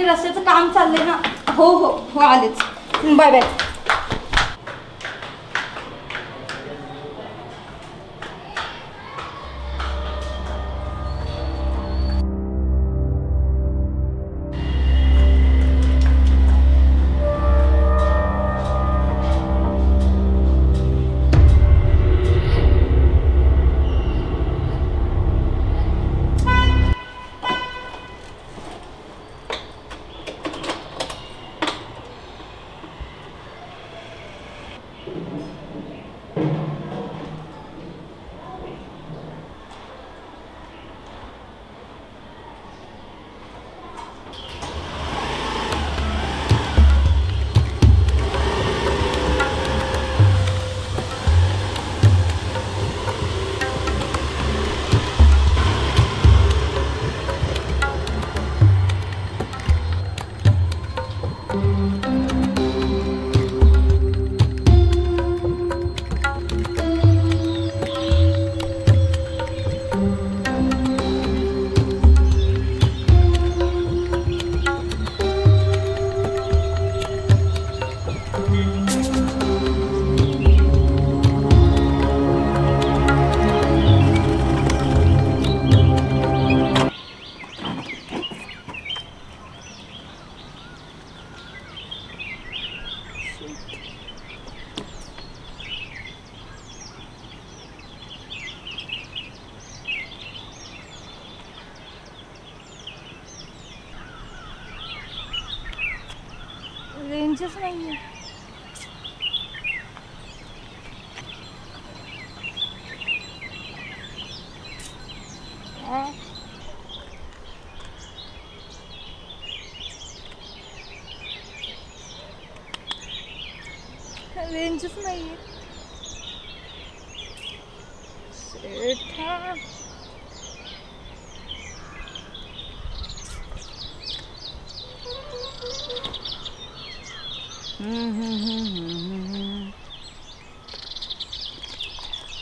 आणि रस्त्याचं काम चाललंय ना. हो हो हो आलेच. Bye bye. रेंजच नाहीये. रेंजच नाहीये.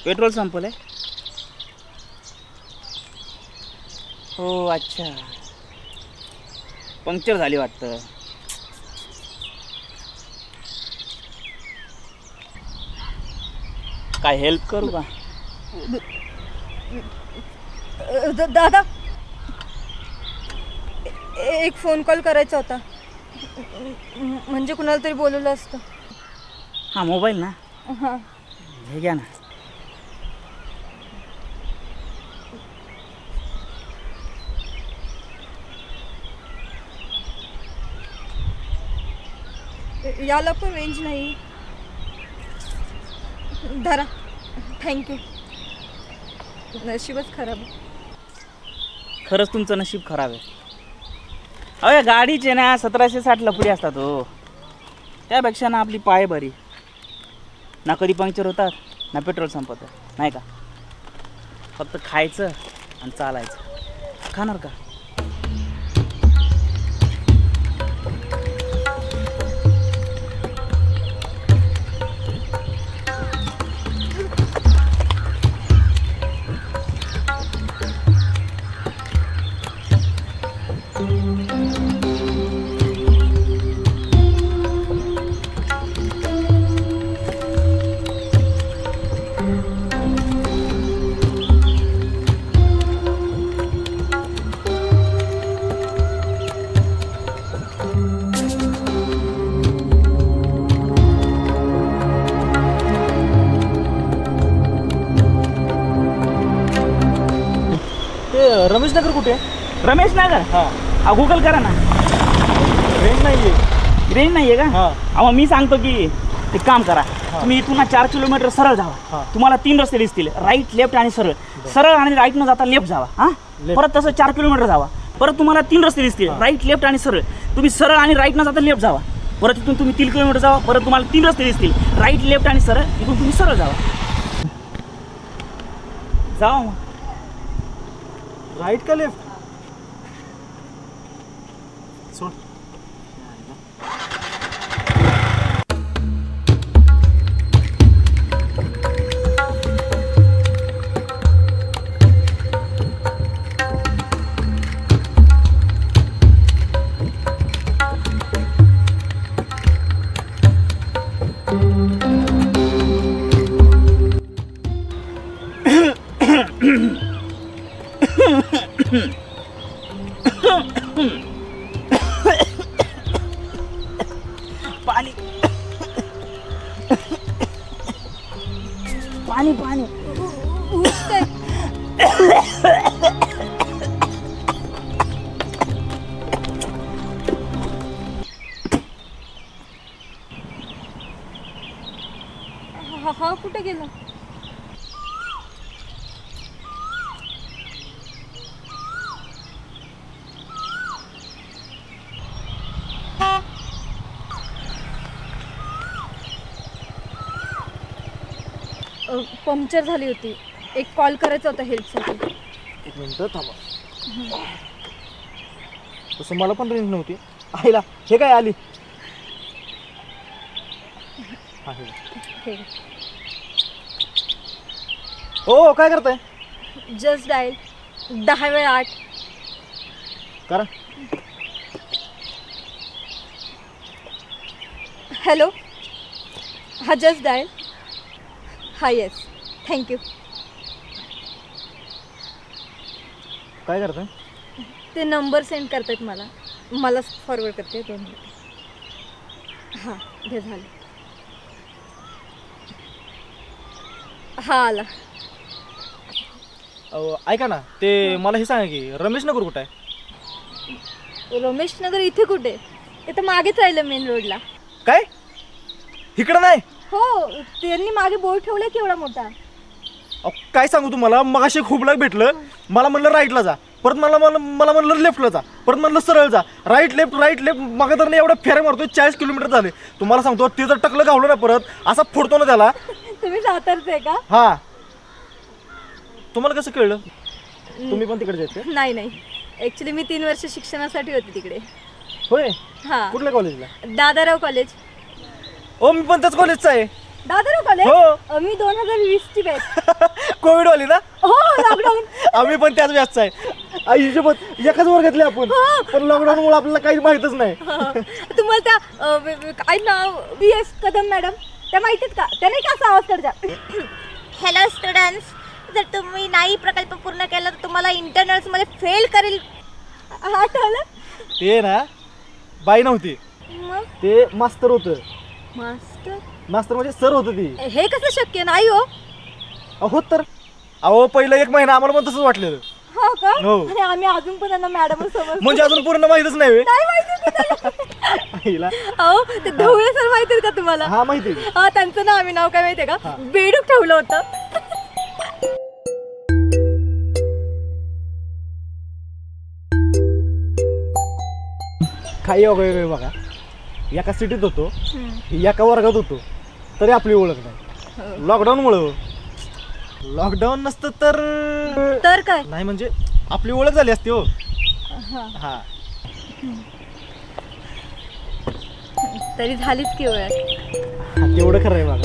पेट्रोल संपलंय. हो अच्छा, पंक्चर झाली वाटतं. काय हेल्प करू का? दादा एक फोन कॉल करायचा होता, म्हणजे कुणाला तरी बोलवलं असतं. हा मोबाईल ना? हां हे घ्या ना. याला पण रेंज नाही. धरा. थँक्यू. नशीबच खराब आहे. खरंच तुमचं नशीब खराब आहे. अरे गाडीचे ना 1760 लफडी असतात हो. त्यापेक्षा ना आपली पाय बरी. ना कधी पंक्चर होतात ना पेट्रोल संपत नाही का. फक्त खायचं आणि चालायचं. खाणार का? रमेश नगर कुठे? रमेश नगर? हां गुगल करा ना. रेंज नाही आहे. रेंज नाही आहे का? हां मग मी सांगतो की एक काम करा. तुम्ही इथून 4 किलोमीटर सरळ जावा. तुम्हाला 3 रस्ते दिसतील, राईट लेफ्ट आणि सरळ. सरळ आणि राईट न जाता लेफ्ट जावा. हां परत तसं 4 किलोमीटर जावा. परत तुम्हाला 3 रस्ते दिसतील, राईट लेफ्ट आणि सरळ. तुम्ही सरळ आणि राईट न जाता लेफ्ट जावा. परत इथून तुम्ही 3 किलोमीटर जावा. परत तुम्हाला 3 रस्ते दिसतील, राईट लेफ्ट आणि सरळ. इथून तुम्ही सरळ जावा. जावा मग. राईट का लेफ्ट? सोड. पाणी पाणी पाणी उठतंय. हा कुठे गेला? पंक्चर झाली होती. एक कॉल करायचा होता हेल्पसाठी. एक मिनटं थांबा. तसं मला पण रेंज नव्हती. आईला हे काय आली. हा हे हो काय करताय? जस्ट डायल 10 वेळा 8. करा. हॅलो. हा जस्ट डायल. हा येस. थँक्यू. काय करताय? ते नंबर सेंड करतायत मला फॉरवर्ड करते 2 मिनिट. हां हे झालं. हा आला. ऐका ना ते मला हे सांगा की रमेश नगर कुठं आहे? रमेश नगर इथे कुठे? इथं मागेच राहिलं मेन रोडला. काय इकडं नाही? हो त्यांनी मागे बोर्ड ठेवलाय केवढा मोठा. काय सांगू तुम्हाला मगाशी खूप लाग भेटलं. मला म्हणलं राईटला जा, परत मला म्हणलं लेफ्टला जा, परत म्हणलं सरळ जा. राईट लेफ्ट मग तर एवढं फेऱ्या मारतोय. 40 किलोमीटर झाले. तुम्हाला सांगतो ते जर टकलं गावलं ना परत असा फोडतो ना त्याला. तुम्ही सातारचे आहे का? हा. तुम्हाला कसं कळलं? तुम्ही पण तिकडे जायचं? नाही ॲक्च्युली मी 3 वर्ष शिक्षणासाठी होते तिकडे. होय. हां. कुठल्या कॉलेजला? दादाराव कॉलेज. हो मी पण त्याच कॉलेजचा आहे. दादाराव कॉलेज? हो. मी 2020 ची बॅच. कोविड वाली ना? हो लॉकडाऊन. आम्ही पण त्याच बॅचचा आहे. आयुष्यभर एकाच वर्गातले आपण. पण लॉकडाऊन मुळे आपल्याला काही माहितच नाही. तुम्हाला त्या काय नाव BS कदम मॅडम त्या माहितीत का? त्या नाही का असा आवाज करता? हॅलो स्टुडंट्स, जर तुम्ही नाही प्रकल्प पूर्ण केला तर तुम्हाला इंटरनल्समध्ये फेल करेल. आठवलं? ते ना बाई नव्हती, मग ते मास्तर होतं. मास्टर म्हणजे सर होतं ती. हे कसं शक्य नाही हो? अहो तर अहो पहिलं 1 महिना आम्हाला पण तसंच वाटलेलं. हो का? हो. आणि आम्ही अजून पण त्यांना मॅडम समजतो. म्हणजे अजून पूर्ण माहितच नाही व्हय? नाही माहिती आईला. अहो ते ढवळे सर माहिती का तुम्हाला? हा माहिती. हा त्यांचं नाव आम्ही नाव काय माहितीये का? बेडूक ठेवलं होतं. काही वगैरे बघा एका सिटीत होतो, एका वर्गात होतो, तरी आपली ओळख नाही. लॉकडाऊन नसतं तर काय नाही म्हणजे आपली ओळख झाली असती. हो हा तरी झालीच की ओळख. तेवढं खरं आहे बघा.